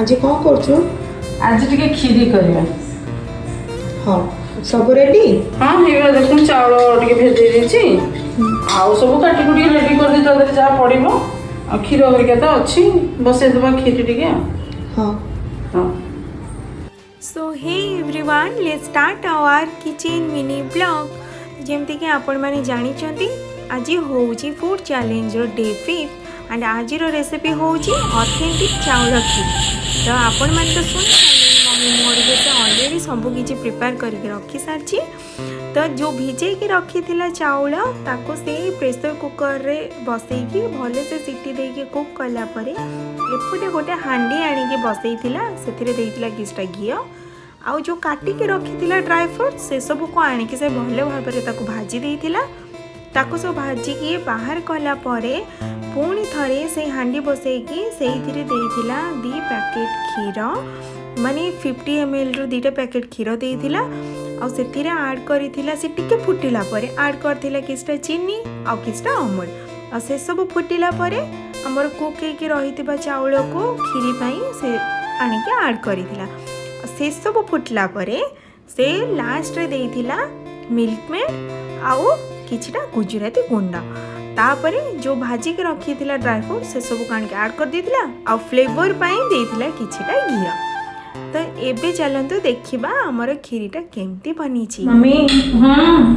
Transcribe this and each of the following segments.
आज कौन करछु? आज टिके खीरी करबा। हाँ सब रेडी? हाँ हेबा देखुन चावल टिके भेजै देछि। आउ सब काटी कुटी रेडी कर दे तदरे जा पड़िबो। आ खीर हरिका तो अच्छी बसे देबा खीरी टिके। हाँ हाँ so hey everyone let's start our kitchen mini blog. जेमती कि आपण माने जानी चंती आज होउची फूड चैलेंज रो डे 5 एंड आज रो रेसिपी होउची ऑथेंटिक चावल खीर। तो आपण माने तो सुन मम्मी मोर बेटा ऑलरेडी सब किछि प्रिपेयर करके रखी सारची। तो जो भिजे के रखी थिला चावल ताको से प्रेशर कुकर रे बसैकी भले से सीटी दे के कुक कला परे एपटे गोटे हांडी आनी के बसई थिला सेथिरे देइतिला किछटा घी आउ जो काटी के रखी थिला ड्राई फ्रूट से सब को आनी के से भले भाबरे ताको भाजी देइतिला। ताको सब भाजी के बाहर कला परे पुणी थरे से हांडी बसैकी सेइथिरे देइतिला 2 पैकेट खीर माने 50 ml रो 2टा पैकेट खीर देइतिला। आ सेथिरे ऐड करिथिला से टिके फुटिला परे ऐड करथिला किछटा चीनी आ किछटा अमूल आ से सब फुटिला परे हमर कुक के रहितबा चावल को खीरी पई से आनी के ऐड करिथिला। से सब फुटला परे से लास्ट रे देइथिला मिल्क मेड आउ किछटा गुजराती गुंडा तापरे जो भाजी के रखिथिला ड्राई फ्रूट से सब कान के ऐड कर देथिला आ फ्लेवर पई देइथिला किछटा घी। तो एबे चलंतु देखिबा हमर खीरीटा केमती बनीची। मम्मी हां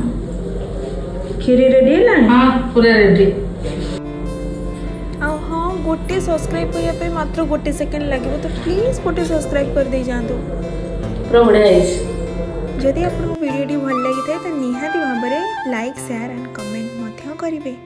खीरी रेडी है? हां पूरा रेडी। आ हाँ गोटे सब्सक्राइब करिया पे मात्र गोटे सेकंड लागबो तो प्लीज गोटे सब्सक्राइब कर दे जांतु। पूरा बढ़िया है। जदि आपको वीडियो भल लगी थाए तो निहाती भाबरे लाइक शेयर एंड कमेंट मध्य करिवे।